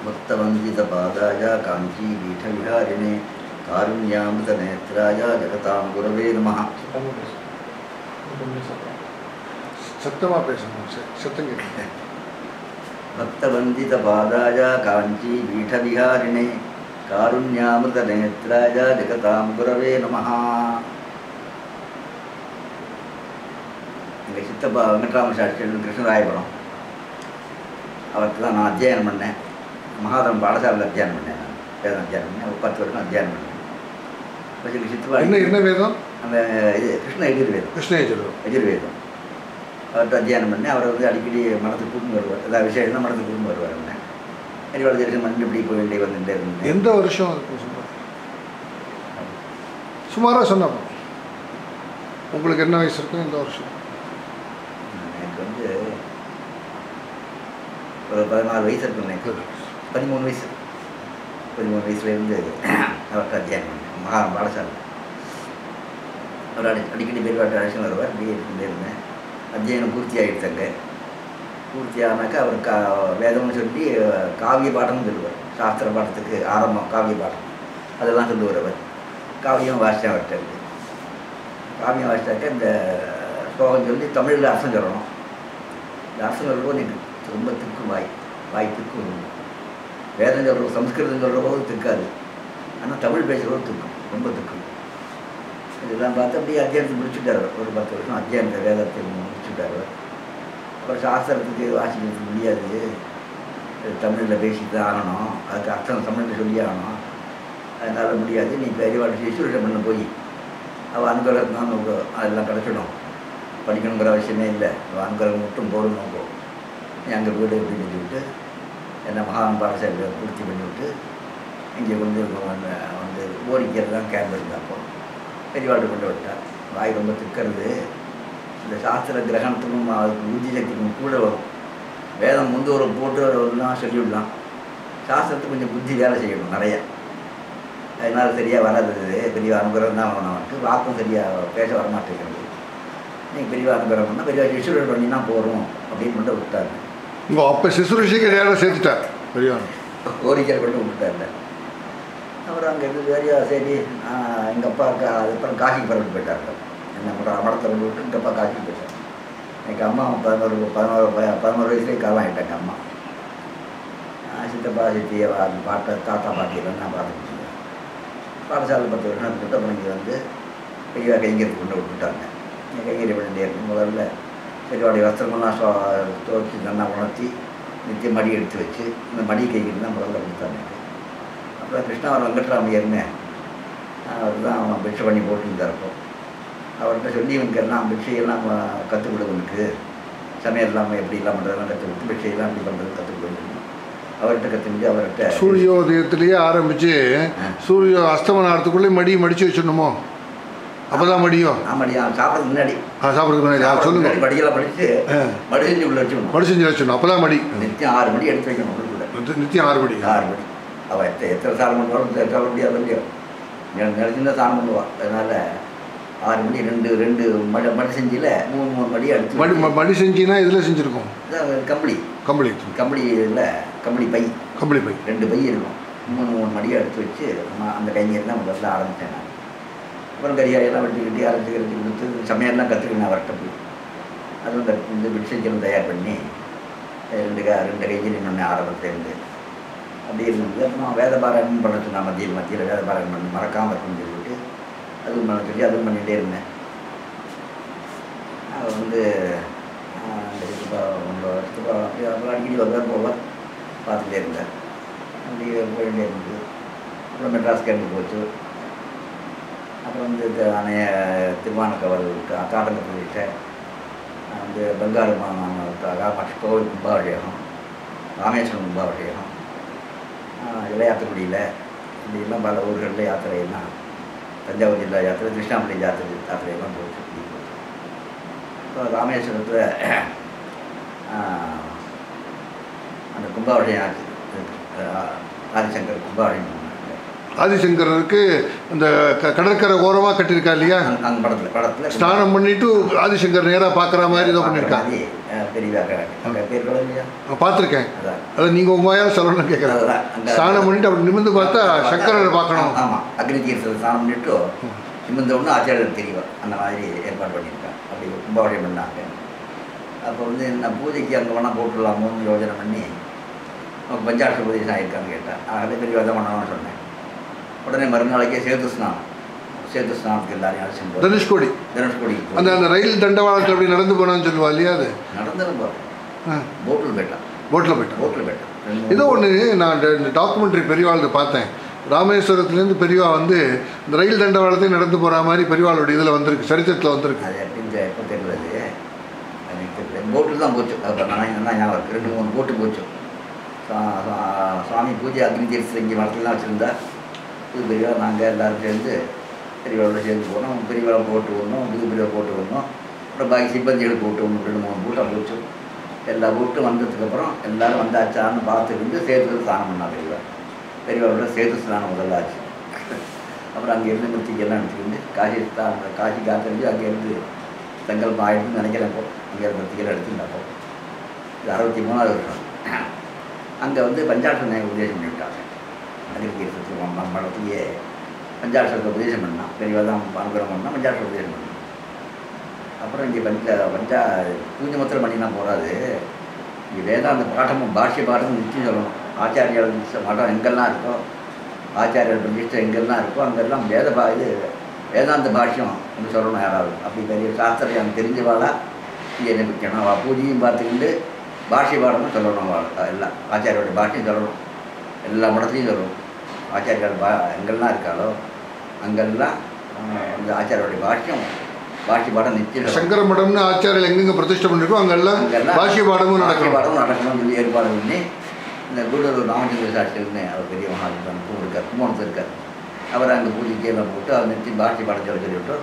भक्तवन्दितपादाय काञ्चीपीठविहारिणे कारुण्यामृतनेत्राय जगतां गुरवे नमः. भक्तवन्दितपादाय काञ्चीपीठविहारिणे कारुण्यामृतनेत्राय जगतां गुरवे नमः. எங்கள் சித்தப்பா வெங்கட்ராம சாஸ்திரி கிருஷ்ணராயபுரம், அவருக்கு தான் நான் அத்தியாயம் பண்ணேன். மகாதம் பாடசாலையில் அத்தியானம் பண்ணேன். நான் வேதம் அத்தியானம் பண்ணேன். 10 வருஷம் அத்தியானம் பண்ணேன். இப்போ எங்கள் சித்தப்பா என்ன வேதம்? அந்த இது யஜுர்வேதம் அவர்கிட்ட அத்தியானம் பண்ணேன். அவரை வந்து அடிக்கடி மனத்துக்கு கூட்டு வருவார். எல்லா விஷயம் தான் மனத்துக்கு கூட்டு வருவார். என்ன எரிவாள தரிசனம் பண்ணி இப்படி போய் வேண்டிய வந்துட்டே இருந்தேன். எந்த வருஷம் சுமாராக சொன்னப்போ உங்களுக்கு என்ன வயசு இருக்கும்? எந்த வருஷம்? எனக்கு வந்து ஒரு 14 வயசு இருக்குன்னு நினைக்கிறேன். 13 வயசு. 13 வயசுலேருந்து அவர்கிட்ட அத்தியானம் பண்ணேன். மகாரம் பாடசாலை. அவர் அடிக்கடி பெருவாட்டு அழைச்சி வருவார். அப்படியே இருந்துகிட்டே இருந்தேன். அத்தியானம் பூர்த்தி ஆகிடுத்தாங்க. பூர்த்தி ஆனாக்கா அவர் வேதம்னு சொல்லி காவிய பாடம்னு சொல்லுவார். சாஸ்திர பாடத்துக்கு ஆரம்பம் காவிய பாடம் அதெல்லாம் சொல்லுவார். அவர் காவியம் வாசித்தேன். அவர்கிட்ட இருக்கு காவியம் வாசித்தாக்க இந்த ஸ்லோகம் சொல்லி தமிழில் அர்த்தம் சொல்லணும். இந்த அர்த்தம் சொல்லும்போது எனக்கு ரொம்ப திக்கு வாய் திக்கு. வேதம் சொல்கிற சம்ஸ்கிருதம் சொல்கிற போது திக்காது. ஆனால் தமிழ் பேசுகிறபோது திக்கும், ரொம்ப திக்கும். இதெல்லாம் பார்த்து அப்படியே அத்தியானத்தை முடிச்சுட்டார். ஒரு 10 வருஷம் அத்தியானத்தை வேதத்தை முடிச்சுட்டார். அப்புறம் சாஸ்திரத்துக்கு வாசிக்கிறதுக்கு முடியாது, தமிழில் பேசிட்டு தான் ஆகணும், அதுக்கு அர்த்தம் தமிழில் சொல்லி ஆகணும், அதனால் முடியாது, நீ பெரியவாட்டு ஈஸ்வரிடம் பண்ண போய் அவள் அனுகிரகம் அதெல்லாம் கிடச்சிடும், படிக்கணுங்கிற அவசியமே இல்லை, அவள் அனுகிரகம் மட்டும் போடணும். போ நீ அங்கே வீடு அப்படின்னு சொல்லிவிட்டு என்ன மகான் பாடசாலையில் பூர்த்தி பண்ணிவிட்டு இங்கே வந்து ஓரிக்கிறது தான் கேம்ப் இருந்தாப்போ பெரியவாட்டு கொண்டு விட்டார். வாய் ரொம்ப திக்கிறது. இந்த சாஸ்திர கிரகணத்துக்கும் அதுக்கு புத்தி சக்திக்கும் கூட வரும். வேதம் முந்து ஒரு போட்டு ஒன்றுலாம் சொல்லிவிடலாம். சாஸ்திரத்துக்கு கொஞ்சம் புத்தி வேலை செய்யணும் நிறைய. அதனால் சரியாக வராது. பெரிய அனுகிரகம் தான் வரணும். அவனுக்கு வாக்கும் சரியாக பேச வரமாட்டேங்கிறது. நீங்கள் பெரிய அனுகிரகம் பண்ணால் பெரிய சிசுரர் பண்ணினா போகிறோம் அப்படின்னு மட்டும் விட்டார். அப்போ சிசுரிஷிக்கு நேரம் சேர்த்துட்டார். பெரிய கோரிக்கை கொண்டு விட்டுட்டார்ல. அப்புறம் அங்கே இருந்து வேறையா சரி எங்கள் அப்பா அதுக்கப்புறம் காசிக்கு பரவிட்டு போயிட்டார்கள். என்ன பண்ணுற மடத்தை கொண்டு விட்டு எங்கள் அப்பா காசிக்கு போயிட்டார். எங்கள் அம்மா 11 வயசுலேயே காலம் ஆகிட்டாங்க. அம்மா சித்தப்பா சித்தி தாத்தா பாட்டியெல்லாம் நான் பார்த்துக்கிட்டு பாடசாலை 10 வருஷம் போட்டு அப்புறம் இங்கே வந்து பெரிய கைங்கரிக்கு கொண்டு விட்டுட்டாங்க. கைங்கரி பண்ணிட்டே இருக்கும். முதல்ல பெரியவாடைய வஸ்திரமெல்லாம் துவச்சி நல்லா உணர்த்தி நித்திய மடி எடுத்து வச்சு இந்த மடி கைங்கரி தான் முதல்ல கொடுத்தாங்க. அப்புறம் கிருஷ்ணாவரம் வெங்கட்ராமையர்னு அவர் தான் அவன் பிக்ஷை பண்ணி போட்டுருந்தாருப்போ. அவர்கிட்ட சொல்லி இவனுக்கு எல்லாம் பிக்ஷையெல்லாம் கற்றுக் கொடுவனுக்கு சமையல் இல்லாமல் எப்படி எல்லாம் பண்ணுறதுலாம் கற்றுக் கொடுத்து பிக்ஷையெல்லாம் எப்படி பண்ணுறது கற்றுக் கொடுக்கணும். அவர்கிட்ட கற்றுக்கிட்டு அவர்கிட்ட சூரியோதயத்திலேயே ஆரம்பித்து சூரிய அஸ்தமனம் ஆகிறதுக்குள்ளே மடித்து வச்சிடணுமோ? அப்போ தான் மடியும். மடியும் சாப்பிட்றதுக்கு முன்னாடி சொல்லுங்க. படியெல்லாம் படித்து மடி செஞ்சு உள்ள வச்சுக்கணும். மடி செஞ்சு வச்சிடணும். அப்போ தான் மடி. நித்தியம் 6 மணி எடுத்து வைக்கணும். உள்ளுக்குள்ள நித்தியம் 6 மணி. அவள் எத்தனை சாரம் பண்ணுவாலும் சொல்ல முடியாது இல்லையோ. நினைச்சுன்னா சாரம் பண்ணுவாள். அதனால் 6 மணி 2 மடி செஞ்சில் 3 மடி எடுத்து மடி செஞ்சின்னா இதில் செஞ்சுருக்கோம். கம்பளியில் கம்பளி பை 2 பை இருக்கும். 3 மடியை எடுத்து வச்சு அந்த கைங்கெல்லாம் முதல்ல ஆரம்பித்தேன் நான். அப்புறம் கரியாயெல்லாம் வெட்டி அரைச்சி கொடுத்து சமையல்லாம் கற்றுக்கினேன் அவர்கிட்ட போய். அதுவும் இந்த பிட்சைக்கெல்லாம் தயார் பண்ணி 2 கைங்கரி பண்ண ஆரம்பத்துலேருந்து அப்படி இருந்தது. அப்புறம் வேதபாராயணம் பண்ண சொன்னால் மத்தியில் வேதபாராயணம் பண்ணி மறக்காமல் இருக்குன்னு சொல்லிவிட்டு அதுவும் பண்ண சொல்லி அதுவும் பண்ணிகிட்டே இருந்தேன். அது வந்து அப்புறம் அடிக்கடி வருவார் போவார், பார்த்துட்டே இருந்தார். அப்படி போயிட்டே இருந்தது. அப்புறம் மெட்ராஸ் கேண்டு போச்சு. அப்புறம் வந்து திருவானக்கவல் காட்டங்க போயிட்டு வந்து பங்காரு காமாட்சி கோவில் கும்பாபிஷேகம், ராமேஸ்வரம் கும்பாபிஷேகம், இளையாத்துக்குடியில் இப்படிலாம் பல ஊர்களில் யாத்திரையெல்லாம், தஞ்சாவூர் ஜில்லா யாத்திரை, கிருஷ்ணாபுரி யாத்திரையெல்லாம் போச்சு. இப்போ ராமேஸ்வரத்தில் அந்த கும்பாபிஷேகம் ஆச்சு. ஆதிசங்கர் கும்பாபிஷேகம். ஆதிசங்கருக்கு அந்த கடற்கரை ஓரமாக கட்டியிருக்கா இல்லையா? அந்த படத்தில் ஸ்நானம் பண்ணிட்டு ஆதிசங்கர் நேராக பார்க்குற மாதிரி ஏதோ பண்ணியிருக்காங்க. பெரிய அங்கே பேர் கூட இல்லையா? பார்த்துருக்கேன். அதான் அதான் நீங்கள் உங்கள் வாயால் சொல்லணும்னு கேட்குறேன். அதுதான் அங்கே ஸ்நானம் பண்ணிட்டு அப்படி நிமிர்ந்து பார்த்தா சக்கரை பார்க்கணும். ஆமாம், அக்னி தீர்த்தத்தில் ஸ்நானம் பண்ணிட்டு நிமிர்ந்த ஒன்று ஆச்சாரியர் தெரியும். அந்த மாதிரி ஏற்பாடு பண்ணியிருக்கேன். அப்படி கும்பாவளியம் பண்ணாங்க. அப்போ வந்து நான் பூஜைக்கு அங்கே வேணால் போட்டுடலாமோன்னு யோஜனை பண்ணி நமக்கு பஞ்சாட்ச உபதேசம் ஆகிருக்கான்னு கேட்டேன். அதே பெரிய விதம் பண்ணணும்னு சொன்னேன். உடனே மறுநாளைக்கே சேது ஸ்நானத்துக்கு எல்லாரையும் அழைச்சிட்டு தனுஷ்கோடி அந்த அந்த ரயில் தண்டவாளத்தில் அப்படி நடந்து போனான்னு சொல்லுவா இல்லையா? அது நடந்துடும் போட்டில் போயிட்டான். ஏதோ ஒன்று நான் இந்த டாக்குமெண்ட்ரி பெரியவாளுக்கு பார்த்தேன். ராமேஸ்வரத்துலேருந்து பெரியவா வந்து இந்த ரயில் தண்டவாளத்தையும் நடந்து போகிற மாதிரி பெரியவாளோட இதில் வந்திருக்கு, சரித்திரத்தில் வந்திருக்கு. அது எப்படின்னு எப்போ தெரியல. போட்டில் தான் போச்சு. நான் ஞாபகம் 2-3 போட்டு போச்சு. சுவாமி பூஜை அக்னி தீர்த்தம் இங்கே மரத்துலாம் வச்சுருந்தா புது பெரியவா நாங்கள் எல்லோரும் சேர்ந்து பெரியவாளோட சேர்ந்து போனோம். பெரியவாளை போட்டு விடணும், புது பெரியவா போட்டு விடணும். அப்புறம் பாக்கி சிப்பந்திகள் போட்டு விடணும். 2-3 பூட்டாக போச்சு. எல்லா பூட்டும் வந்ததுக்கப்புறம் எல்லோரும் வந்தாச்சான்னு பார்த்துக்கிட்டு சேத்துல ஸ்நானம் பண்ணா பெரியவாளோட சேத்து ஸ்நானம் முதல்ல ஆச்சு. அப்புறம் அங்கேருந்து மிருத்திக்கெல்லாம் எடுத்துக்கிட்டு காசி காத்தறிஞ்சு அங்கேருந்து சங்கல்பம் ஆயிடுச்சுன்னு நினைக்கிறேன். இப்போ அங்கேருந்து மிருத்திக்கெல்லாம் எடுத்துக்கிட்டப்போ இது 63வது வருஷம். அங்கே வந்து பஞ்சாட்சனை உபதேசம் பண்ணிவிட்டாங்க. அக்னி தீர்த்தத்துக்கு மடத்துலேயே பஞ்சாட்சரத்தை உபதேசம் பண்ணான். பெரியவா தான் அனுகிரகம் பண்ணால் பஞ்சாட்சரம் உபதேசம் பண்ணான். அப்புறம் இங்கே பூஜை மாத்திரம் பண்ணினா போகாது. இங்கே வேதாந்த பாடமும் பாஷ்ய பாடமும் நிச்சயம் சொல்லணும். ஆச்சாரியால் மடம் எங்கெல்லாம் இருக்கோ, ஆச்சாரியர் பிரதிஷ்டை எங்கெல்லாம் இருக்கோ அங்கெல்லாம் வேதாந்த பாஷ்யம் என்று சொல்லணும். யாராவது அப்படி பெரிய சாஸ்திரம் எனக்கு தெரிஞ்சவாளா இங்கே நினைக்கணும். அவள் பூஜையும் பார்த்துக்கிட்டு பாஷ்ய பாடமும் சொல்லணும். எல்லாம் ஆச்சாரியோட பாஷ்யம் சொல்லணும். எல்லா மடத்துலையும் சொல்லணும். ஆச்சாரியால் எங்கெல்லாம் இருக்காளோ அங்கெல்லாம் அந்த ஆச்சாரியோடைய பாஷ்ய பாடம் நிச்சயம். சங்கர மடம்னு ஆச்சாரியர் எங்கெங்க பிரதிஷ்டை பண்ணிருக்கோம் அங்கெல்லாம் பாஷ்ய பாடமும் நடக்கணும்னு சொல்லி ஏற்பாடு பண்ணி இந்த கூடலூர் ராமச்சந்திர சாஸ்திரின்னு அவர் பெரிய மகாத்மான் இருக்கார், கும்பகோணத்தில் இருக்கார். அவர் அங்கே பூஜைக்கு எல்லாம் போட்டு அவர் நிறுத்தி பாஷ்ய பாடம் சொல்லிவிட்டு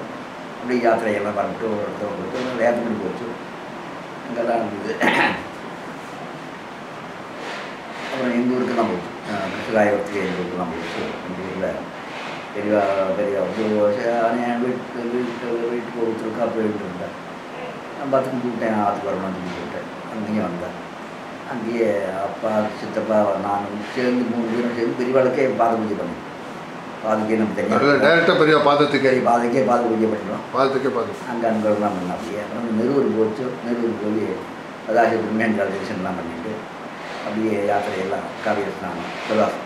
அப்படி யாத்திரையெல்லாம் பண்ணிட்டு ஒரு இடத்துல கொடுத்து வேதம் போச்சு. அங்கெல்லாம் இருந்தது. அப்புறம் எங்கள் ஊருக்கெல்லாம் போச்சு. கிருஷ்ணராயவரத்துக்கு எங்கள் ஊருக்கெல்லாம் போச்சு. எங்கள் ஊரில் பெரிய வீட்டுக்கு ஒருத்தருக்கு அப்போ இருந்தேன். நான் பார்த்துக்கு கூப்பிட்டேன். ஆற்றுக்கு வரணும்னு சொல்லி கூப்பிட்டேன். அங்கேயும் வந்தேன். அங்கேயே அப்பா சித்தப்பா நான் சேர்ந்து 3 பேரும் சேர்ந்து பெரியவாளுக்கே பாத பூஜை பண்ணேன். பாதுக்கே நம்ம தெரியும் டேரெக்டாக பெரிய பாதத்துக்கே பாத பூஜை பண்ணிடுவோம். பாதத்துக்கே பாதம் அங்கே அங்கெல்லாம் பண்ணேன். அப்படியே அப்புறம் நெருவூர் போச்சு. நெருவூர் போய் அதாச்சும் பிரம்மேந்திரா தரிசனம்லாம் பண்ணிட்டு அப்படியே யாத்திரையெல்லாம் காவிரி ஸ்நானம் பிரதாசம்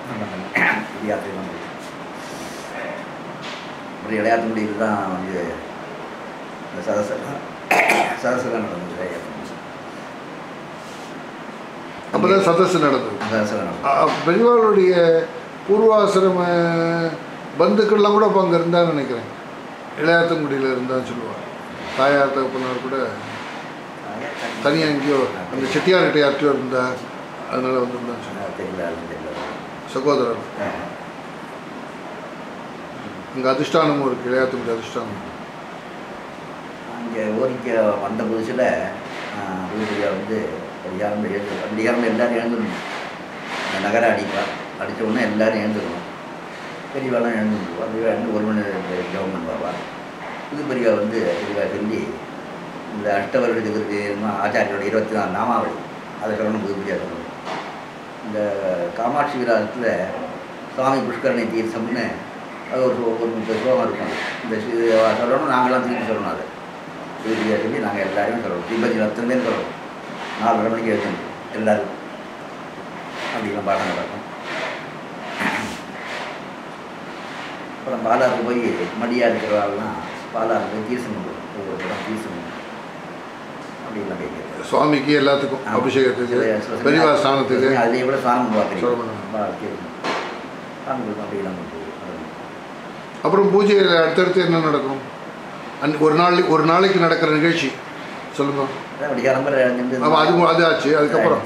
யாத்திரையெல்லாம் போச்சு. அப்புறம் இளையாத்து முடியில் தான் வந்து இந்த சதசெல்லாம் நடந்தது. அப்போதான் சதசு நடந்தது. பெரியவாளுடைய பூர்வாசிரம பந்துக்கள்லாம் கூட அப்போ அங்கே இருந்தான்னு நினைக்கிறேன். இளையாத்தங்குடியில் இருந்தான்னு சொல்லுவாங்க. தாயார் தகப்பனார் கூட தனியாக எங்கேயோ அந்த செட்டியார்கிட்ட யார்கிட்டயோ இருந்தார். அதனால வந்துருந்தான்னு சொன்னாங்க. சகோதரர் அங்கே அதிஷ்டானமும் இருக்குது. இளையாத்தங்குடி அதிஷ்டானம். அங்கே ஓரிக்க வந்த புதுசில் வீட்டுக்கு வந்து அதிகாரம் எல்லோரும் எழுந்துடணும். நகர அடித்த உடனே எல்லோரும் எழுந்துடணும். பெரியவாலாம் எழுந்துருவா. பெரியவா எழுந்து 1 மணி நேரம் ஜெபம் பண்ணுவா. புது பெரியவா வந்து பெரியவா சொல்லி இந்த அஷ்டவருடத்துக்கு இருக்கு ஆச்சாரியோட 24 நாமாவளி அதை சொல்லணும். புது பெரியா சொல்லணும். இந்த காமாட்சி விராசத்தில் சுவாமி புஷ்கரணி தீர்த்தம்னு அது ஒரு 30 ஸ்லோகம் இருக்கும். இந்த சொல்லணும். நாங்களாம் திருப்பி சொல்லணும். அதை புது பெரியா சொல்லி நாங்கள் எல்லாருமே சொல்லணும். தீபதி 10 பேர் சொல்லணும். 4:30 மணிக்கு எழுதணும் எல்லோரும். அப்படிலாம் பாடம் நடக்கும். அப்புறம் பாலாருக்கு போய் மடியாக இருக்கிறவாள்லாம் பாலாருக்கு போய் தீர்த்தம் கொடுக்கும். ஒவ்வொரு இடம் தீர்த்தம் அப்படிலாம் போய் சுவாமிக்கு எல்லாத்துக்கும் அபிஷேகத்துக்கு பெரியவா ஸ்நானத்துக்கு அதுலேயும் கூட ஸ்நானம் பார்க்குறீங்க. சாமி கொடுக்கும். அப்படிலாம் அப்புறம் பூஜையில் அடுத்தடுத்து என்ன நடக்கும்? ஒரு நாளைக்கு நடக்கிற நிகழ்ச்சி சொல்லுங்க. அது ஆச்சு. அதுக்கப்புறம்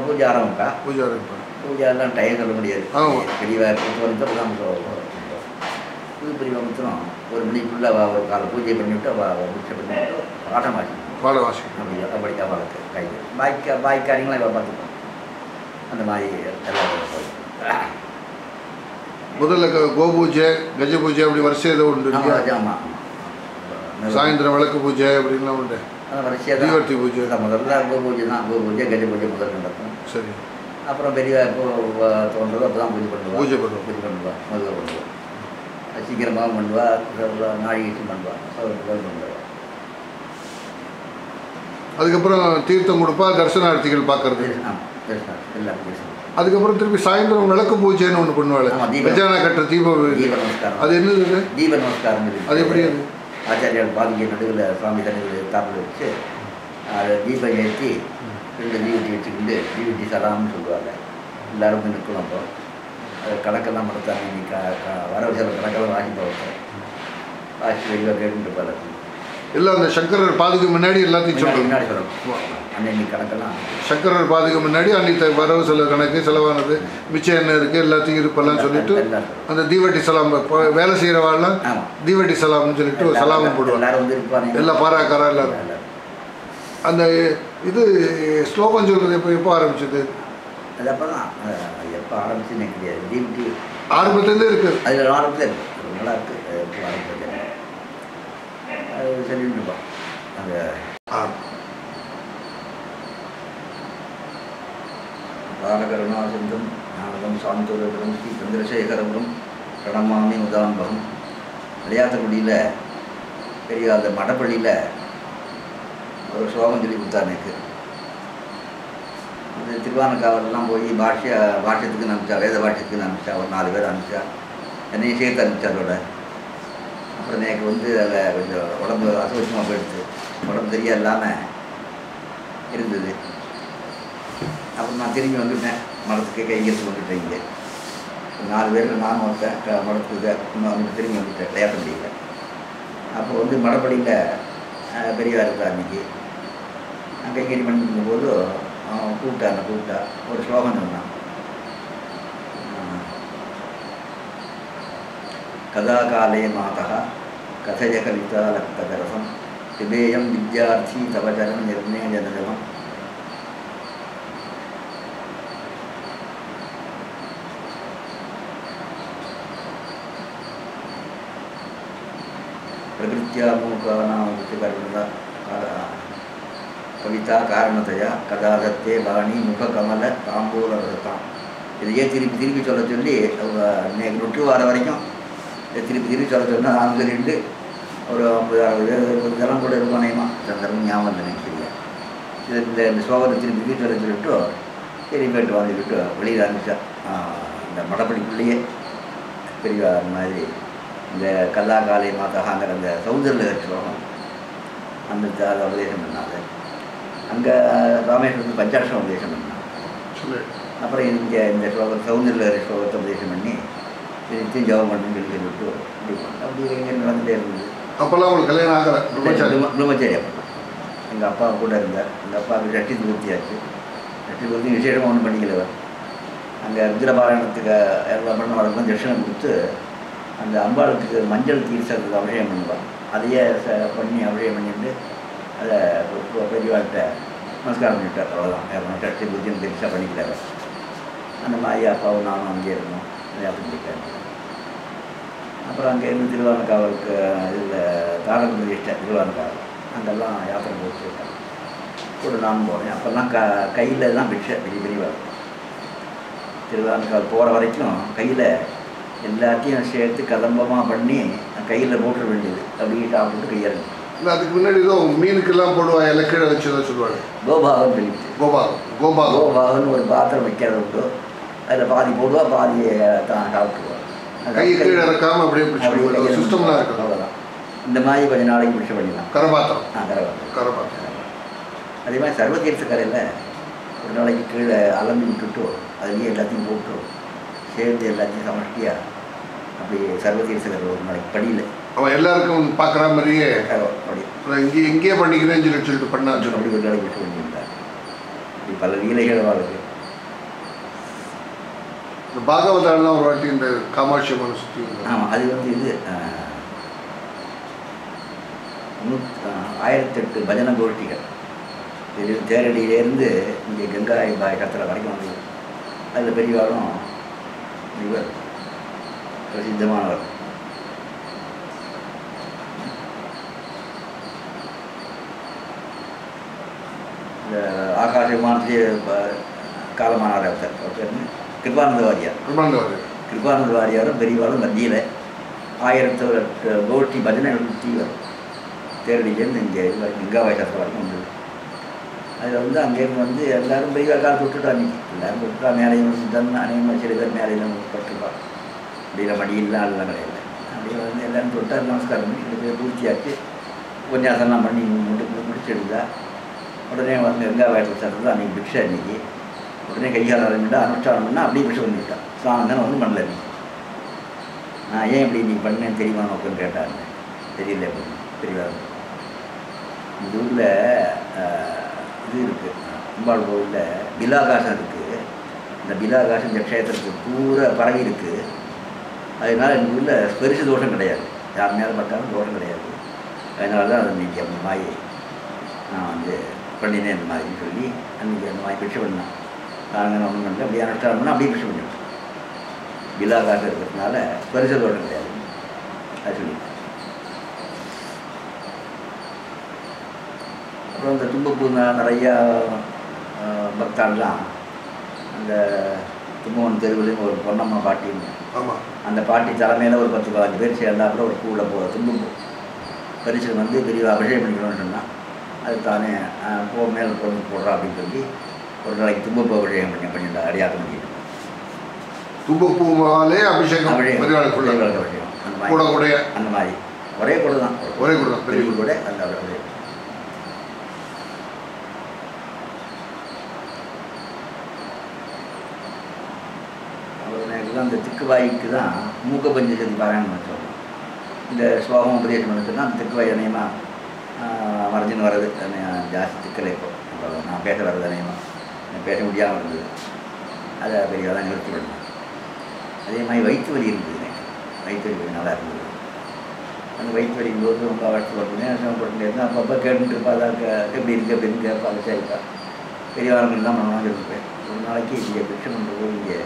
பூஜை ஆரம்பிப்பா. பூஜை எல்லாம் டைம் சொல்ல முடியாது. பெரியவா பொறுத்த வரைக்கும் புது பெரியவா மாத்திரம் 1 மணிக்குள்ளே ஒரு காலை பூஜை பண்ணிவிட்டு பூஜை பண்ணிவிட்டு பாடம் வாசிக்கணும். அப்படி படிக்க வளர்க்கு கை பாய்க்காரிங்களாம் இவ பார்த்துப்போம். அந்த மாதிரி எல்லாம் முதல்ல கோபூஜை கஜ பூஜை அப்படி வருஷம் ஏதோ உண்டு. ஆமாம். சாயந்தரம் விளக்கு பூஜை அப்படின்லாம் உண்டு. வரிசையாக தீவர்த்தி பூஜை முதல்ல கோ பூஜை தான். கோ பூஜை கஜ பூஜை முதல் நடக்கும். சரி. அப்புறம் பெரிய தோன்றதோ அப்போ தான் பூஜை பண்ணுவா. பூஜை பண்ணுவோம். பூஜை பண்ணுவா, முதல்ல பண்ணுவா. சீக்கிரமாக பண்ணுவா, நாழிகைக்கு பண்ணுவா, பண்ணுவா. அதுக்கப்புறம் தீர்த்தம் கொடுப்பா, தரிசனார்த்திகள் பார்க்கறது. எல்லாம் பேசணும். அதுக்கப்புறம் திருப்பி சாயந்தரம் விளக்கு பூஜைன்னு ஒன்று பண்ணுவாள். கஜானா கட்டுற தீப நமஸ்காரம். அது என்னது? தீப நமஸ்காரம். அது எப்படி? அது ஆச்சாரியால் பாதிக்க நடுவில் சுவாமி தண்ணிகள் தாப்பில் வச்சு அதை தீபம் ஏற்றி 2 தீவட்டி வச்சுக்கிட்டு தீவட்டி சலாம்னு சொல்லுவாங்க. எல்லோரும் போய் நிற்கணும். அப்போ அது கணக்கெல்லாம் நடத்தாங்க. நீ வரவு சில கணக்கெல்லாம் வாங்கி போகிறோம். வாசி வெளியாக கேட்டுட்டு போல எல்லாம் அந்த சங்கரர் பாதுக்கு முன்னாடி எல்லாத்தையும் சொல்லணும். முன்னாடி சொல்லணும். அன்னைக்கு கணக்கெல்லாம் சங்கரர் பாதுக்கு முன்னாடி அன்னைக்கு வரவு செலவு கணக்கு, செலவானது, மிச்சம் என்ன இருக்குது, எல்லாத்தையும் இருப்பெல்லாம் சொல்லிட்டு அந்த தீவட்டி சலாம் வேலை செய்கிறவாள்லாம் தீவட்டி சலாம்னு சொல்லிட்டு ஒரு சலாமும் போடுவாங்க. எல்லாம் பாராக்காரா எல்லாரும். அந்த இது ஸ்லோகம் சொல்கிறது எப்போ ஆரம்பிச்சது? அது அப்போ தான் எப்போ ஆரம்பிச்சுன்னு தெரியாது. தீவட்டி ஆரம்பத்துலேருந்தே இருக்குது. அதில் ஆரம்பத்தில் இருக்குது. நல்லா இருக்குது. எப்போ ஆரம்பிச்சது அது சொல்லிட்டு இருப்போம். அந்த பாலகருணாசிந்தும் ஞானதம் சாந்தோதரம் ஸ்ரீ சந்திரசேகரபுரம் பிரணமாமி உதாம்பகம். விளையாட்டுக்குடியில் பெரிய அந்த மடப்பள்ளியில் ஒரு ஸ்லோகம் சொல்லி கொடுத்தாரு எனக்கு. அந்த திருவானக்காவலாம் போய் பாஷ்யத்துக்கு அனுப்பிச்சா, வேத பாஷ்யத்துக்கு அனுப்பிச்சா. ஒரு 4 பேர் அனுப்பிச்சா. என்னையும் சேர்த்து அனுப்பிச்சா. அதோட அப்புறம் எனக்கு அதில் கொஞ்சம் உடம்பு அசௌகரியமாக போயிடுச்சு. உடம்பு சரியாக இல்லாமல் இருந்தது. அப்புறம் நான் திரும்பி வந்துட்டேன். மடத்துக்கு கைங்கிறது வந்துட்டேன். இங்கே 4 பேரில் நானும் ஒருத்தன் மடத்துக்கு இன்னும் திரும்பி வந்துட்டேன். விளையாட்ட முடியல. அப்போ மடப்பள்ளியில் பெரியவா இருக்கா. அன்றைக்கி நான் கைங்கறி பண்ணிட்டு போது கூப்பிட்டா ஒரு ஸ்லோகம் சொன்னான். கதா காலே மாதா கதய கவிதா லக்தகரசம் திபேயம் வித்யார்த்தி தவச்சரம் நிர்ணய ஜனஜலம். பிரகிருத்தியா மூகானாமுகர்ணதா கவிதா காரணத்தையா கதாதத்தே பாணி முககமல தாம்பூல விரதாம். இதையே திருப்பி சொல்ல சொல்லி இன்னைக்கு நொட்டு வர வரைக்கும் திருப்பி சொல்ல சொன்னால் நான் சொல்லிட்டு ஒரு 50-60 ஜலம் கூட இருக்கும். நேமா சந்தர்ப்பம் ஞாபகம் நினைக்கிறீங்க. இந்த ஸ்லோகத்தை திருப்பி சொல்லிட்டு சரி போய்ட்டு வந்துக்கிட்டு வெளியில் ஆரம்பித்தா. இந்த மடப்படிக்குள்ளேயே பெரிய மாதிரி இந்த கல்லா காலை மாதாங்கிற அந்த சௌந்தரில் ஸ்லோகம் அந்த அதை உபதேசம் பண்ணாங்க. அங்கே ராமேஸ்வரத்துக்கு பஞ்சாட்சம் உபதேசம் பண்ணாங்க. அப்புறம் இங்கே இந்த ஸ்லோகம் சௌந்தரில் ஸ்லோகத்தை உபதேசம் பண்ணி நித்தியம் ஜபம் பண்ணுன்னு சொல்லி சொல்லிவிட்டு இப்படி பண்ணேன். அப்படி எங்கே நடந்துகிட்டே இருந்தது. அப்போல்லாம் உங்களுக்கு கல்யாணம் ஆகலை? பிரம்மச்சாரி. அப்போ எங்கள் அப்பா கூட இருந்தார். எங்கள் அப்பாவுக்கு ரட்டி பூர்த்தியாச்சு. ரட்டி பூர்த்தி விசேஷமாக ஒன்றும் பண்ணிக்கலவர். அங்கே ருத்ரபாராயணத்துக்கு எல்லாம் பண்ண வழக்கம் தட்சிணம் கொடுத்து அந்த அம்பாளுக்கு மஞ்சள் தீர்த்தத்துக்கு அபிஷேகம் பண்ணுவாள். அதையே பண்ணி அபிஷேகம் பண்ணிட்டு அதை பெரியவாள்கிட்ட நமஸ்காரம் பண்ணிட்டார். அவ்வளோதான். ரட்டி பூர்த்தியும் பெருசாக பண்ணிக்கலவர். அந்த மாதிரி அப்பாவும் நானும் அங்கே இருந்தோம். விளையாட்டு. அப்புறம் அங்கேருந்து திருவானக்காவலுக்கு இதில் தாரகம் இஷ்டம் திருவானக்காவல் அங்கெல்லாம் யாத்திரை போட்டுருக்கேன். கூட நானும் போகிறேன். அப்போல்லாம் கையில் தான் பிக்ஷை பெரிய திருவானக்காவல் போகிற வரைக்கும் கையில் எல்லாத்தையும் சேர்த்து கதம்பமாக பண்ணி கையில் போட்டுற வேண்டியது. அப்படியே சாப்பிட்டு கையிறங்க. இல்லை அதுக்கு முன்னாடி ஏதோ மீனுக்கெல்லாம் போடுவாங்க. எல்லாம் கீழே வச்சு தான் சொல்லுவாங்க. கோபாகம் சொல்லிட்டு கோபாகன்னு ஒரு பாத்திரம் வைக்கிறது உண்டு. அதில் பாதி போடுவா, பாதியை தான் சாப்பிட்டுருவா. கை கீழே இறக்காமல் அப்படியே சிஸ்டம்லாம் இருக்குது. அவ்வளோதான். இந்த மாதிரி கொஞ்சம் நாளைக்கு பிடிச்ச பண்ணிடலாம். கரபாத்திரம். கரபாத்திரம். அதே மாதிரி சர்வதீர்த்த கரையில் ஒரு நாளைக்கு கீழே அலம்பி விட்டுட்டு அதுலேயே எல்லாத்தையும் போட்டு சேர்ந்து எல்லாத்தையும் சமஷ்டியாக அப்படி சர்வதீர்த்த கரை ஒரு நாளைக்கு படியில் அவன் எல்லாருக்கும் பார்க்குற மாதிரியே படி இங்கேயே பண்ணிக்கிறேன்னு சொல்லிட்டு பண்ணாச்சு. அப்படி ஒரு நாளைக்கு பிடிச்சி பண்ணியிருந்தார். இப்படி பல லீலைகள் வாழ்க்கை. இந்த பாகவதாலாம் ஒரு வாட்டி இந்த காமாட்சி அம்மனை சுற்றி. ஆமாம். அது இது 1008 பஜனை கோஷ்டிகள் தேரடியிலேருந்து இங்கே கங்காய் கத்தில் வரைக்கும் வந்தது. அதில் பெரியவாரும் இவர் பிரசித்தமானவர். ஆகாஷ விமானத்திலே காலமானார் அவர் பேர் கிருபானந்த வாரியார். கிருபானந்த வாரியாரும் பெரியவாளும் மத்தியில் 1008 கோட்டி பஜனை எழுதி வரும். தேரடியிலேருந்து இங்கே கங்காவாய் சாஸ்திரம் வரைக்கும் வந்தது. அதில் வந்து அங்கேருந்து வந்து எல்லோரும் பெரிய காலத்தை விட்டுட்டா அன்றைக்கி எல்லோரும் விட்டுட்டா. மேலையும் சுத்தம் அனைவரும் சில பேர் மேலையில் பட்டுருப்பாள். அப்படியில் மடியெல்லாம் அதெல்லாம் கிடையாது. அப்படியே வந்து எல்லோரும் தொட்டா நமஸ்காரம் பண்ணி 2 பேர் பூர்த்தியாச்சு உபன்யாசம்லாம் பண்ணி முடிச்செடுத்தா உடனே வந்து கங்காவாய் சாஸ்திரம் தான் அன்றைக்கி பிக்ஷை அன்றைக்கி. உடனே கையால் ஆரம்பிட்டா அனுஷ்டானம் பண்ணால் அப்படியே பிக்ஷை பண்ணிவிட்டான். ஸ்நானம் தானே ஒன்றும் பண்ணல. நான் ஏன் இப்படி நீ பண்ணேன்னு தெரியுமா நோக்குன்னு கேட்டாங்க. தெரியல அப்படின்னு தெரியல. இந்த ஊரில் இது இருக்குது, அம்பாள் கோவிலில் பிலாகாசம் இருக்குது. இந்த பிலாகாசம் இந்த க்ஷேத்திரத்துக்கு பூரா பரவி இருக்குது. அதனால் எங்கள் ஊரில் ஸ்பெரிசு தோஷம் கிடையாது. யார் நேரம் பார்த்தாலும் தோஷம் கிடையாது. அதனால தான் அது இன்றைக்கி அந்த மாதிரி நான் வந்து பண்ணினேன். இந்த மாதிரின்னு சொல்லி அன்றைக்கி அந்த மாதிரி பிக்ஷை பண்ணேன். நாங்கள் ஒன்றும் பண்ணல. அப்படியே அனுஷ்டானம் பண்ணால் அப்படியே பிக்ஷை பண்ணிவிட்டோம். பிலாகாசம் இருக்கிறதுனால ஸ்பெரிசு தோஷம் கிடையாது. அது சொல்லி அப்புறம் இந்த தும்பப்பூ நிறையா பக்தாள்லாம் அந்த தும்பவன் தெருவிலையும் ஒரு பொன்னம்மா பாட்டின்னு அந்த பாட்டி தலைமையில் ஒரு 10-15 பேர் சேர்ந்தாப்புல ஒரு பூவில் தும்பப்பூ பரிசு வந்து பெரிய அபிஷேகம் பண்ணிக்கணும்னு சொன்னால் அது தானே பூ மேலே பொண்ணு போடுறா அப்படின்னு சொல்லி ஒரு நாளைக்கு தும்பப்பூ அபிஷேகம் பண்ணிட்டா. அடியாக்க முடியும். தும்பப்பூவாலே அபிஷேகம் அந்த மாதிரி ஒரே கூட தான் பெரிய கூட அந்த அப்படியே அந்த திக்குவாய்க்கு தான் மூக்க பஞ்சசதி பாராயணம் சொல்கிறோம். இந்த ஸ்லோகம் உபதேசம் பண்ணிட்டுனா அந்த திக்குவாய் அநேகமாக மறைஞ்சின்னு வர்றது ஜாஸ்தி திக்கலை. இப்போ நான் பேச வர்றது அநேகமாக பேச முடியாமல் இருந்தது. அதை பெரிய தான் நிறுத்தி விடணும். அதே மாதிரி வயிற்று வலி இருந்தது. எனக்கு வயிற்று வலி நல்லா இருந்தது. அந்த வயிற்று வலிக்கும் போது ரொம்ப அவசரப்பட்டுனே சிரமப்பட்டுட்டே இருந்தால் அப்பப்போ கேட்டுட்டு இருப்பா. அதான் எப்படி இருக்குது அப்படின்னு கேட்பா. அதை சரிப்பா பெரியவாரங்கள் தான் நான் இருப்பேன். ஒரு நாளைக்கு இங்கே பிக்ஷை பண்ணுறது இங்கே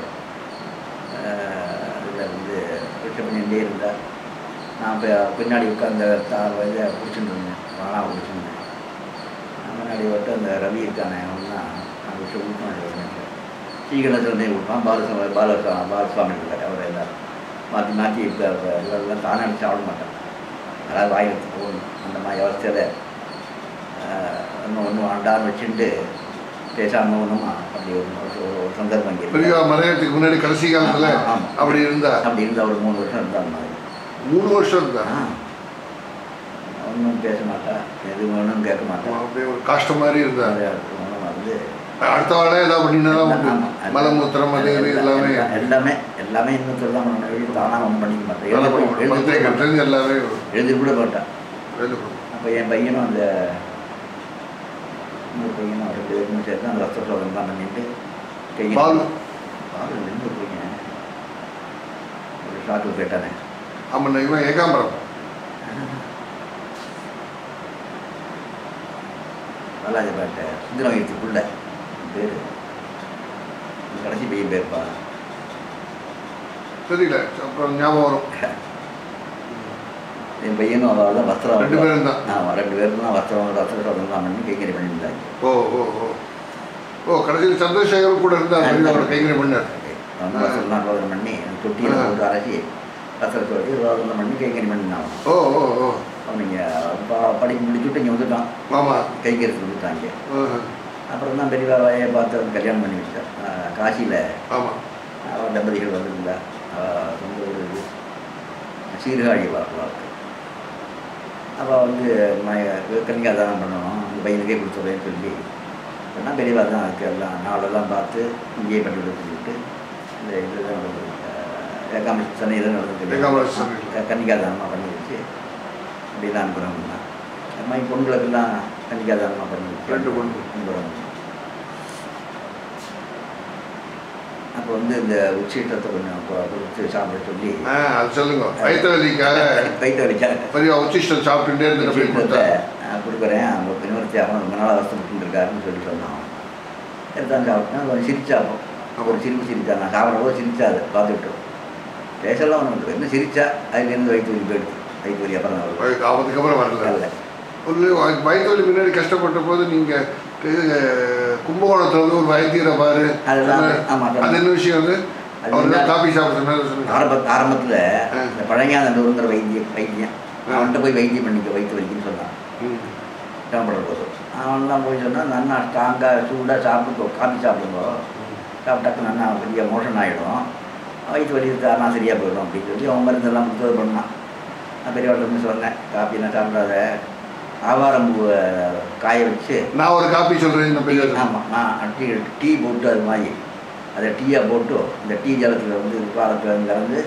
அதில் வந்து பிக்ஷை பண்ணிகிட்டே இருந்தால் நான் இப்போ பின்னாடி உட்காந்து இதை பிடிச்சிட்டு இருந்தேன். வாழா பிடிச்சிருந்தேன். முன்னாடி விட்டு அந்த ரவி இருக்கானே அவன்னா நான் பிக்ஷை கொடுப்பேன். ஸ்ரீகணேசனே கொடுப்பான். பாலசுவாமி இருக்கார். அவர் எல்லோரும் மாற்றி மாற்றி இப்போ எல்லாம் தானே அடிச்சு சாப்பிட மாட்டாங்க. அதாவது வாயிலத்து போகணும். அந்த மாதிரி அவஸ்தையில் ஒன்று வேண்டான்னு வச்சுட்டு பேசாமல் ஒன்றுமா அப்படி ஒரு சந்தர்ப்பம் இங்கே மறையத்துக்கு முன்னாடி கடைசி காலத்தில் அப்படி இருந்தால் ஒரு 3 வருஷம் இருந்தால் அந்த மாதிரி 3 வருஷம் இருந்தா ஒன்றும் பேச மாட்டா. எது வேணும்னு கேட்க மாட்டேன். அப்படியே ஒரு கஷ்டம் மாதிரி இருந்தால் ஒன்றும் வந்து அடுத்த வாழை ஏதாவது பண்ணினா மலமூத்திரம் அது எல்லாமே எல்லாமே இன்னொருத்தர் தான் பண்ணணும். தானாக ஒன்றும் பண்ணிக்க மாட்டேன். எல்லாமே எழுதி கூட போட்டான். அப்போ என் பையனும் அந்த இன்னொரு பையனும் 2 பேருமே சேர்த்து அந்த ரத்த சோதனை தான் பண்ணிட்டு இருந்து பையன் ஒரு ஷார்ட்டு கேட்டானே. ஆமாம் இவன் ஏகாம்பரம் வாலாஜிபேட்டை சுந்தரவயத்துக்குள்ள பேர் கடைசி பையன் பேர்ப்பா தெரியல. அப்புறம் ஞாபகம் வரும். என் பையனும் அவள் தான் வஸ்திரம் 2 பேரும் தான். ஆமாம் 2 பேரும் தான் வஸ்திரம் தான் பண்ணி கைங்கறி பண்ணியிருந்தாங்க. கடைசியில் சந்திரசேகர் கூட இருந்தார். கைங்கறி பண்ணார். வஸ்திரம் ரோதனை பண்ணி தொட்டியில் போட்டு அரைச்சி வஸ்திரத்தை வச்சு ரோதனை பண்ணி கைங்கறி பண்ணினாங்க. அவனுங்க படிக்க முடிச்சுட்டு இங்கே வந்துட்டான். ஆமாம் கைங்கறி வந்துட்டாங்க. அப்புறம் தான் பெரியவாயை பார்த்து அவன் கல்யாணம் பண்ணி வச்சான் காசியில். அவன் தம்பதிகள் வந்திருந்தா சொந்த ஒரு இது சீர்காழி வாழ்க்கை. அவள் வந்து கன்னிகாதானம் பண்ணணும் அந்த பையனுக்கே கொடுத்துட்றேன்னு சொல்லி சொன்னால் பெரியவா தான் அதுக்கு எல்லாம் நாளெல்லாம் பார்த்து இங்கேயே பண்ணி கொடுத்துட்டு இந்த இதுதான் நடந்தது. ஏகாம்பரம் சென்னை தான் நடந்தது. கன்னிகாதானமாக பண்ணி வச்சு அப்படி தான் அனுப்புகிறோம்னா அது மாதிரி பொண்ணுகளுக்கெல்லாம் கன்னிகாதானமாக பண்ணி வச்சு 2 பொண்ணு. அப்போ வந்து இந்த உச்சிட்டத்தை கொஞ்சம் கொடுத்து சாப்பிட சொல்லி அது சொல்லுங்க. வயிற்று வலிக்காக உச்சிஷ்டம் சாப்பிட்டுட்டே இருந்துட்டு கொடுக்குறேன். அவங்க நிவர்த்தி ஆகும் ரொம்ப நாள் அவஸ்தப்பட்டு இருக்காருன்னு சொல்லி சொன்னான். எடுத்தான் சாப்பிட்டேன். கொஞ்சம் சிரிச்சாகும். ஒரு சிரிச்சா நான் சாப்பிட்றப்போ சிரிச்சாது பார்த்துக்கிட்டோம். பேசலாம் ஒன்று என்ன சிரிச்சா அதுலேருந்து வயிற்று வலி போயிடுது. வயிற்று வலி அப்புறம் அதுக்கப்புறம் வரல. வயிற்று வலி முன்னாடி கஷ்டப்பட்ட போது நீங்கள் கும்பகோணத்தில் வந்து ஒரு வைத்தியரை பாரு அதுதான் ஆமாம். அது என்ன விஷயம் வந்து காபி ஆரம்பத்தில் இந்த பழங்கானூருங்கிற வைத்தியம் அவன்கிட்ட போய் வைத்தியம் பண்ணிக்க வயிற்று வலிக்குன்னு சொன்னான். சாப்பிட்ற போது அவன்லாம் போய் சொன்னால் நன்னா ஸ்ட்ராங்காக சூடாக சாப்பிட்டு காஃபி சாப்பிடுங்கோ, சாப்பிட்டாக்க நன்னா பெரிய மோஷன் ஆகிடும், வயிற்று வலி இருக்கா சரியாக போயிடும் அப்படின்னு சொல்லி அவன் மருந்தெல்லாம் கொடுத்து பண்ணான். நான் பெரியவாட்டில் சொன்னேன், காஃபிலாம் சாப்பிடாத, ஆவாரம்பூவை காய வச்சு நான் ஒரு காஃபி சொல்கிறேன். ஆமாம், நான் டீ போட்டு அது மாதிரி அதை டீயாக போட்டு இந்த டீ ஜலத்தில் வந்து பாலத்தில் கலந்து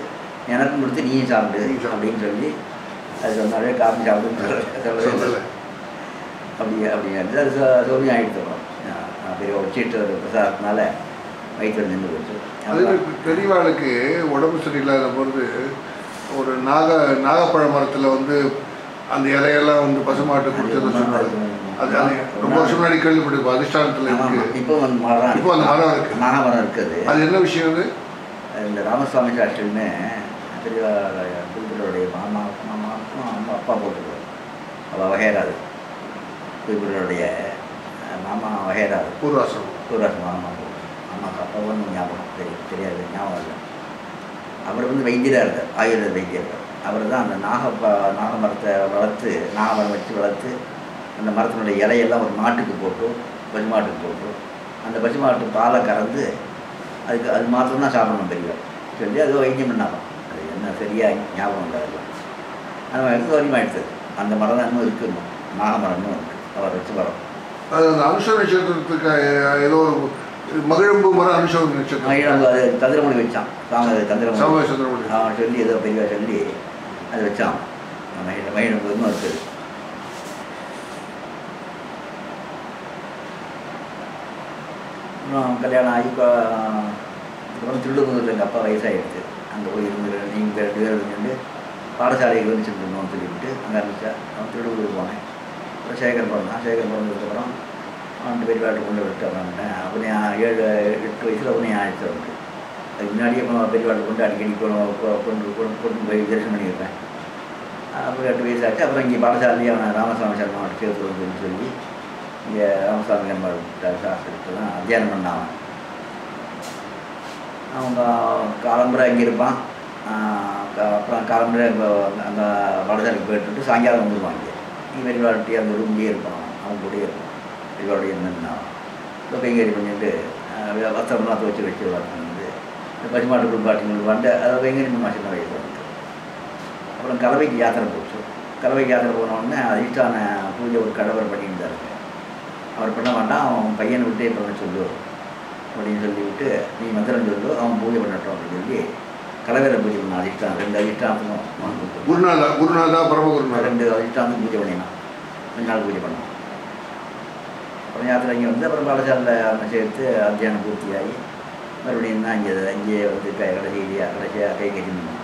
எனக்கும் கொடுத்து நீயும் சாப்பிடு அப்படின்னு சொல்லி அது சொன்னாலே காஃபி சாப்பிடுன்னு அப்படிங்கிறது அது சோமியம் ஆகிடுத்தோம். பெரிய சீட்டு பிரசாதத்தினால வயிற்று நின்று போச்சு. அது பெரியவாளுக்கு உடம்பு சரியில்லாத பொழுது ஒரு நாகப்பழ மரத்தில் வந்து அந்த இலையெல்லாம் வந்து பசுமாட்டு கொடுத்து அது ரொம்ப வருஷம் முன்னாடி கேள்விப்பட்டிருப்போம். அதிஷ்டானத்தில் இருக்குது. இப்போ அந்த மரம் இருக்குது, நாகமரம் இருக்குது. அது என்ன விஷயம்? அது இந்த ராமசுவாமி சாஸ்திரின்னு பெரிய புதுப்பிள்ளருடைய மாமாவுக்கும் அப்பா போட்டுருவார். அவள் வகையராது, புதுப்பிள்ளருடைய மாமா வகையராது, பூர்வாசம் மாமா அம்மாவுக்கு அப்பாவும் ஞாபகம் தெரியாது, ஞாபகம் இல்லை. அவர் வந்து வைத்தியராக இருந்தார், ஆயுர்வேத வைத்தியர். அவர் தான் அந்த நாகமரத்தை வளர்த்து, நாகமரம் வச்சு வளர்த்து அந்த மரத்தினுடைய இலையெல்லாம் ஒரு மாட்டுக்கு போட்டு, பசுமாட்டுக்கு போட்டு, அந்த பசுமாட்டு பாலை கறந்து அது மாத்திரம் தான் சாப்பிடணும் பெரியவர் சொல்லி அது வைத்தியம் பண்ணாங்க. அது என்ன சரியாக ஞாபகம் இல்லை. அதெல்லாம் அந்த எடுத்து வரையுமா எடுத்தது. அந்த மரம் தான் இன்னும் இருக்குன்னு, நாகமரம்னு இருக்குது, அவர் வச்சு மரம். அது அந்த அனுஷ நட்சத்திரத்துக்கு ஏதோ ஒரு மகிழம்பு மரம் அனுஷ நட்சத்திரம் மகிழம்பு அது தந்திரமொழி வச்சான். தந்திரமொழி அவன் சொல்லி ஏதோ பெரியவா சொல்லி அது வச்சான். மகிழம்பு இன்னும் இருக்குது. கல்யாணம் ஆகி அப்புறம் திருடுமுதூரில் எங்கள் அப்பா வயசாகிடுச்சு. அங்கே போய் நீங்கள் 2 பேர் இருந்து பாடசாலையை கவனிச்சுருந்தோம்னு சொல்லிவிட்டு அங்கே இருந்துச்சா அவன் திருடுமுதூர் போனேன். அப்புறம் சேகர் பிறந்ததுக்கப்புறம் அவன் பெரியவாட்டு கொண்டு விட்டு வந்துட்டேன். அப்புறம் 7-8 வயசில் அப்புறம் ஆயிடுச்சு அவனுக்கு. அதுக்கு முன்னாடியே பெரியவாட்டு கொண்டு அடிக்கடி கொண்டு போய் தரிசனம் பண்ணியிருப்பேன். அப்புறம் 8 வயசு ஆச்சு. அப்புறம் இங்கே பாடசாலையை அவனை ராமசாமி சர்மா சேர்த்து சொல்லி இங்கே ராமசாமி சாஸ்திரத்தை தான் அத்தியானம் பண்ணான். அவங்க காலம்புரை இங்கே இருப்பான். அப்புறம் காலம்புரை அந்த பாடசாலைக்கு போயிட்டு சாயங்காலம் வந்துடுவான். இங்கே பெரியவாட்டி அந்த ரூம்லேயே இருப்பான், அவன் கூடயே இருப்பான். பெரியவாடைய என்னன்னா இப்போ கைங்கறி பண்ணிட்டு வஸ்திரம்லாம் துவச்சி வச்சு வந்து பசுமாட்டு குடும்பாட்டிங்கள் வந்து அதை கைங்கறி மாசம் வயசு வந்து அப்புறம் கலவைக்கு யாத்திரை போச்சு. கலவைக்கு யாத்திரை போனோடனே அதிஷ்டான பூஜை ஒரு கடவுள் பண்ணியிருந்தாரு. அவர் பண்ண வேண்டாம், அவன் பையனை விட்டே பண்ண சொல்லு அப்படின்னு சொல்லிவிட்டு நீ மந்திரம் சொல்லு, அவன் பூஜை பண்ணட்டும் அப்படின்னு சொல்லி கலவையில் பூஜை பண்ணான். அதிஷ்டானம் 2 அதிஷ்டானத்துக்கும் குருநாதா பரமகுருநாதா 2 அதிஷ்டானத்துக்கும் பூஜை பண்ணினான். 2 நாள் பூஜை பண்ணான். அப்புறம் யாத்திரை இங்கே வந்து அப்புறம் பாடசாலையில் அவனை சேர்த்து அத்தியானம் பூர்த்தியாகி மறுபடியும் தான் இங்கே வந்து கடைசியாக கை கட்டினான்.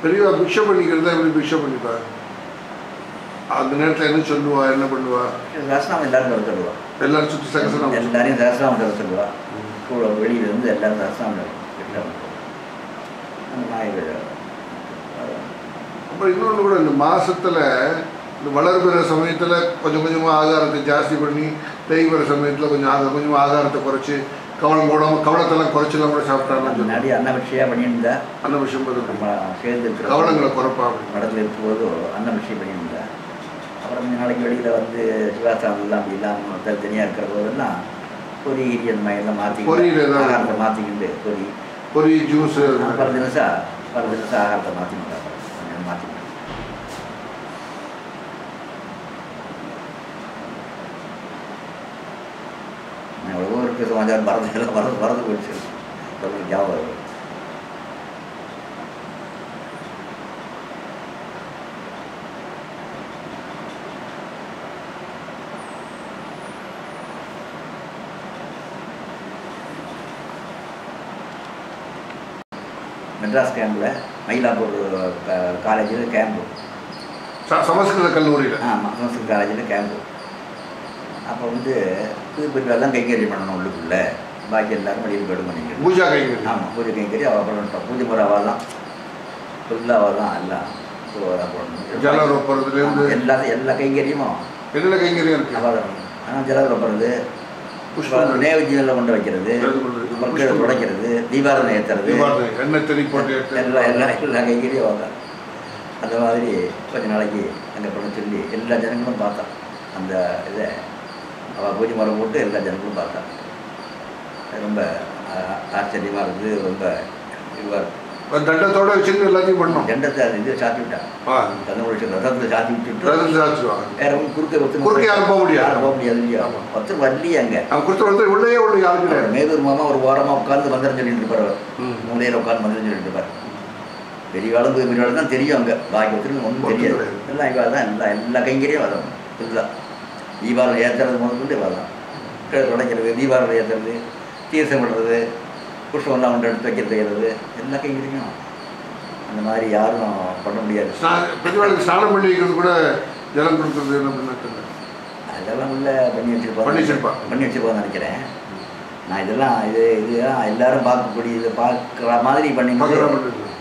பெரியவா பிக்ஷை பண்ணிக்கிறதா எப்படி பிக்ஷை பண்ணிப்பா? அந்த நேரத்தில் என்ன சொல்லுவா, என்ன பண்ணுவா? சஹஸ்ரநாமம் எல்லாரும் தர சொல்லுவா. எல்லாரும் சுற்றி சஹஸ்ரநாமம் எல்லாரையும் சஹஸ்ரநாமம் தர சொல்லுவா. கூட வெளியிலேருந்து எல்லாரும் சஹஸ்ரநாமம் அந்த நாயகர். அப்புறம் இன்னொன்று கூட இந்த மாதத்தில் இந்த வளர்கிற சமயத்தில் கொஞ்சம் கொஞ்சமாக ஆகாரத்தை ஜாஸ்தி பண்ணி, தேய்கிற சமயத்தில் கொஞ்சமாக ஆகாரத்தை குறைச்சி, கவனம் போடாமல் கவனத்தெல்லாம் குறைச்சலாம் கூட சாப்பிட்டாங்க. முன்னாடி அன்னபிஷையாக பண்ணியிருந்தா அன்னபிஷம் நம்ம சேர்ந்து இருக்கிற கவனங்களை குறைப்பா மடத்தில் இருக்கும்போது அன்னபிஷை பண்ணியிருந்தா. அப்புறம் கொஞ்சம் நாளைக்கு வெளியில் வந்து சிவாசானெல்லாம் அப்படி இல்லாமல் தனியாக இருக்கிற போதெல்லாம் பொரி கீரி அந்த மாதிரிலாம் ஆகாரத்தை மாற்றிக்கிட்டு பொரி ஜூஸு பல தினசா ஆகாரத்தை மாற்றிக்கிட்டாங்க. மாற்றிக்கிட்டேன். எவ்வளவோ இருக்குது சமாச்சாரம் மறந்து போயிடுச்சு. ஞாபகம் மெட்ராஸ் கேம்பில் மயிலாப்பூர் காலேஜில் கேம்பு, சமஸ்கிருத கல்லூரியில். ஆமாம், சமஸ்கிருத காலேஜில் கேம்பு. அப்போ வந்து புதுப்பெருவெல்லாம் கைங்கறி பண்ணணும் உள்ளுக்குள்ளே. பாக்கி எல்லாரும் வெளியில் போய்டும் பண்ணிக்கிறேன். பூஜா கைங்கறி. ஆமாம், பூஜை கைங்கறி அவள் பண்ணிட்டோம். பூஜை முறை அவள் தான், ஃபுல்லாக அவள் தான் எல்லாம் போடணும். ஜலம் ரொப்பறதுலேருந்து எல்லா கைங்கரியும் என்னென்ன கைங்கரியம் இருக்குது. ஆனால் ஜலம் ரொப்பறது, புஷ்பம் நேவேத்தியெல்லாம் கொண்டு வைக்கிறது, மக்கள் துடைக்கிறது, தீபாவளி ஏற்றுறது, எண்ணெய் தெளி போட்டு எல்லா கைங்கரியும் வாங்க. அந்த மாதிரி கொஞ்சம் நாளைக்கு அங்கே பண்ண சொல்லி எல்லா ஜனங்களும் பார்த்தான். அந்த இதை அவள் பூஜை மரம் போட்டு எல்லா ஜனங்களும் பார்த்தான். ரொம்ப ஆச்சரியமாக இருக்குது. ரொம்ப இதுவாக இருக்கும். தண்டத்தோட வச்சுட்டு எல்லாத்தையும் பண்ணோம். தண்டத்தை அது இது சாத்தி விட்டான். தண்டை ரதத்தை சாத்தி விட்டுட்டு வேற ஒன்று குறுக்க யாரும் போக முடியாது. யாரும் போக முடியாது இல்லையா? ஒருத்தர் வரலையே அங்கே. கொடுத்து வந்து உள்ளே உள்ள யாருக்கு மேதூர் மாமா ஒரு ஓரமாக உட்காந்து மந்திரம் சொல்லிட்டு இருப்பார். மூலையில் உட்காந்து மந்திரம் சொல்லிட்டு இருப்பார். பெரிய காலம் தான் தெரியும். அங்கே பாக்கி ஒருத்தருக்கு ஒன்றும் தெரியாது. எல்லாம் இவா தான் எல்லா கைங்கரியும் வரும். இதுதான் தீபாவளி ஏற்றுறது முதல்கொண்டு வரலாம். துடைக்கிறது, தீபாவளி ஏற்றுறது, தீர்த்தம் விடுறது, புஷ்பம்லாம் கொண்டு எடுத்து வைக்கிறது, எல்லா கைங்கரியும் அந்த மாதிரி யாரும் பண்ண முடியாது. பெரியவாளுக்கு ஸ்நானம் பண்ணி வைக்கிறது கூட ஜலம் கொடுக்குறது அதெல்லாம் உள்ள பண்ணி வச்சுருப்பான்னு நினைக்கிறேன் நான். இதெல்லாம் இதுதான் எல்லாரும் பார்க்கக்கூடிய இதை பார்க்குற மாதிரி பண்ணி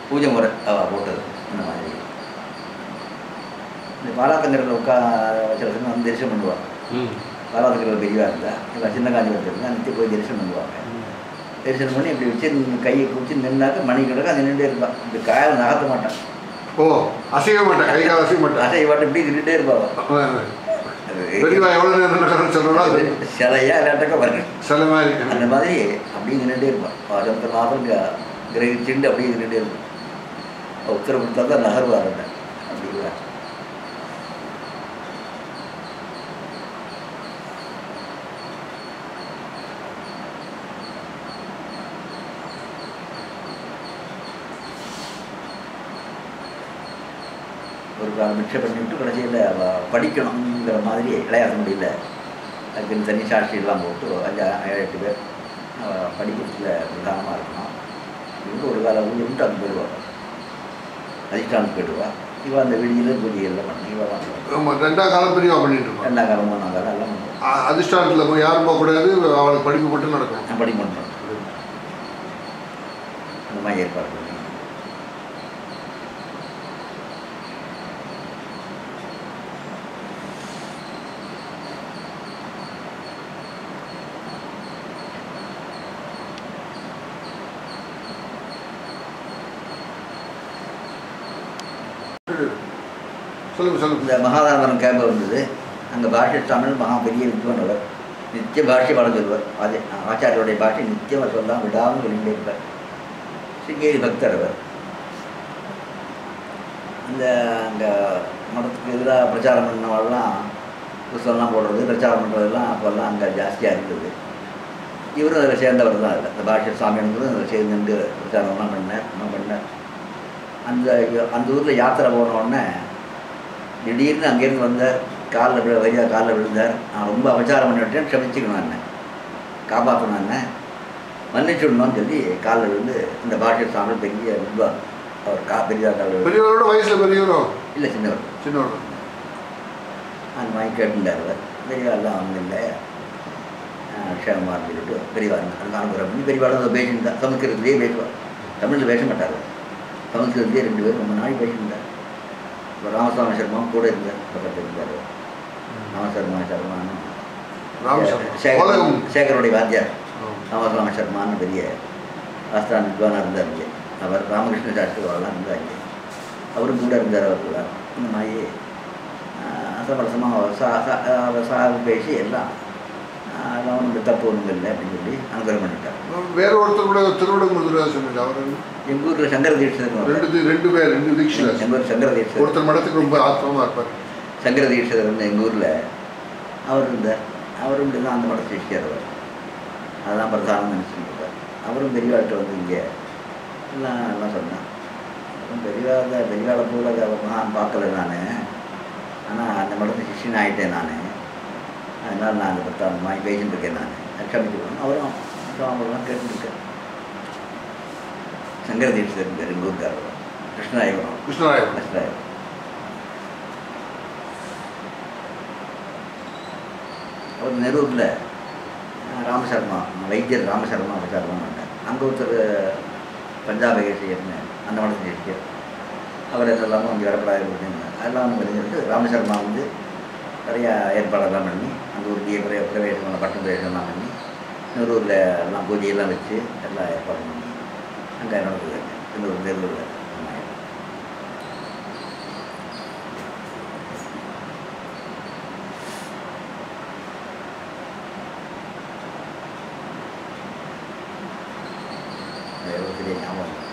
பூஜை முறை போட்டது. இந்த மாதிரி இந்த பாலாத்தங்கரில் வச்சுருந்தா வந்து தரிசனம் பண்ணுவாங்க. பாலாத்தங்கரில் பெரியவாக இருந்தால் இல்லை சின்ன காஞ்சிபுரத்தில் இருந்தால் நித்திய போய் தரிசனம் பண்ணுவாங்க. தரிசனம் பண்ணி இப்படி வச்சு கையை குடிச்சு நின்னாக்க மணி கிடக்க அது நின்றுட்டே இருப்பான். இப்படி காயம் நகர்த்த மாட்டான். அசைய மாட்டேன். கை கால் அசைய மாட்டேன். அசைய மாட்டேன். இப்படி நின்றுட்டே இருப்பாங்க. சிலையா இல்லாட்டக்க பாருங்க சில மாதிரி அந்த மாதிரி அப்படியே நின்றுட்டே இருப்பான். அடுத்த மாதம் கிரகிச்சுண்டு அப்படியே நின்றுட்டே இருப்பான். உத்தரவு கொடுத்தா தான் நகர்வார். அப்படிங்களா? ஒரு காலம் மிக்சை பண்ணிவிட்டு கடைசியில் படிக்கணுங்கிற மாதிரி இளையாத முடியல. அதுக்கு தனி சாட்சியெல்லாம் போட்டு 5-8 பேர் படிக்கிறதுல பிரதானமாக இருக்கணும். இவங்க ஒரு காலம் ஊருக்கு அது போயிடுவாங்க. அதிஷ்டானத்துக்கு போயிடுவா. இவன் அந்த வெளியில் பூஜைகள்லாம் பண்ணி இவன் தான் 2ஆம் காலம் பெரியவா பண்ணிட்டு இருக்கோம். 2ஆம் காலம் 3ஆம் காலம் எல்லாம் பண்ணுவோம். அதிஷ்டானத்தில் போய் யாரும் போகக்கூடாது. அவளுக்கு படிப்பு மட்டும் நடக்கணும். நான் படிக்க பண்ணுறேன். அந்த மாதிரி ஏற்பாடு பண்ணி இந்த மகாதானவரம் கேம்பு வந்தது. அங்கே பாஷை தமிழ் மகா பெரிய வித்வான் அவர். நித்திய பாஷை பாடம் சொல்வார். அது ஆச்சாரியோடைய பாஷை நித்தியமாக சொல்லலாம் விடாமல் வெளியிலே இருப்பார். சிங்கேரி பக்தர் அவர். அங்கே மதத்துக்கு எதிராக பிரச்சாரம் பண்ணவெல்லாம் புத்தகம்லாம் போடுறது, பிரச்சாரம் பண்ணுறதெல்லாம் அப்போல்லாம் அங்கே ஜாஸ்தியாக இருந்தது. இவரும் அதில் சேர்ந்தவர் தான். இல்லை இந்த பாஷை சாமியானவரும் அதில் சேர்ந்து பிரச்சாரம்லாம் பண்ணார். அந்த ஊரில் யாத்திரை போனோடனே திடீர்னு அங்கேருந்து வந்தார். காலில் விழுந்தார். நான் ரொம்ப அபச்சாரம் பண்ணிவிட்டேன், க்ஷமிச்சுக்கணும் என்ன, காப்பாற்றணும் என்ன, மன்னிச்சுடணும்னு சொல்லி காலில் விழுந்து இந்த பாஷை சாமி பெரிய வித்வான் அவர். பெரியவரோட வயசில் பெரியவரோ இல்லை, சின்னவர். அந்த மாதிரி கேட்டுட்டார் அவர். பெரியவாள்லாம் அவங்க இல்லை, க்ஷேமமாக சொல்லிட்டு பெரியவா அனுப்புகிற பண்ணி பெரியவாள் பேசிட்டு தான். சமஸ்கிருதத்துலேயே பேசுவார். தமிழில் பேச மாட்டார். சமஸ்கிருதத்துலேயே 2 பேரும் ரொம்ப நாள் பேசியிருந்தார். இப்போ ராமசாமி சர்மாவும் கூட இருந்தார். பக்கத்தில் இருந்தார். ராமசர்மா சர்மான்னு சேகருடைய வாத்தியார் ராமசாமி சர்மான்னு பெரிய ஆஸ்தான வித்வானாக இருந்தார். இங்கே அவர் ராமகிருஷ்ண சாஸ்திரி வரலாம் இருந்தார். இங்கே அவரும் கூட இருந்தார். அவர் கூட இந்த மாதிரி சமரசமாக பேசி எல்லாம் அவனுக்கு தப்பு ஒன்றும் இல்லை அப்படின்னு சொல்லி அனுகிரகம் பண்ணிட்டார். வேற ஒருத்தர் கூட திருவிடங்குருதுரா சொன்னாங்க. அவர் எங்கள் ஊரில் சங்கர தீட்சிதர். 2 பேர் எங்கள் ஊர் சங்கர தீட்சிதர். ஒருத்தர் மடத்துக்கு ரொம்ப ஆத்மமாக இருப்பார். சங்கர தீட்சிதர் வந்து எங்கள் ஊரில் அவர் இருந்தார். அவரும் இப்படி தான் அந்த மடத்தை தீட்சியார். அவர் அதுதான் பிரதானம் நினச்சிட்டு இருப்பார். அவரும் பெரியவாழ்கிட்ட வந்து இங்கே எல்லாம் சொன்னான். பெரியவாளை போல மகான் பார்க்கல நான். ஆனால் அந்த மடத்தை சிஷ்யன் ஆகிட்டேன் நான். அதனால் நான் அந்த அந்த மாதிரி பேசிட்டு இருக்கேன். நான் க்ஷமிச்சுக்கணும். அவரும் அவங்களாம் கேட்டுருக்கேன். சங்கர தீட்சிதர் இருந்தார் எங்கள் ஊருக்காரர். கிருஷ்ணராயபுரம். அவர் நெரூரில் ராமசர்மா வைத்தியர் ராமசர்மா பண்ணார். அங்கே ஒருத்தர் பஞ்சாப கேசியர்னு அந்த மடத்தை அவர் இதெல்லாமும் அங்கே வரப்படாது அப்படின்னா அதெல்லாம் தெரிஞ்சுட்டு ராமசர்மா வந்து நிறையா ஏற்பாடெல்லாம் பண்ணி அந்த ஒரு பிரவேசம் பட்டம் பிரவேசம்லாம் பண்ணி இன்னொரு ஊரில் எல்லாம் பூஜையெல்லாம் வச்சு எல்லாம் ஏற்பாடு பண்ணி அங்கே நடந்தது இன்னொரு வேலூரில். பெரிய ஞாபகம்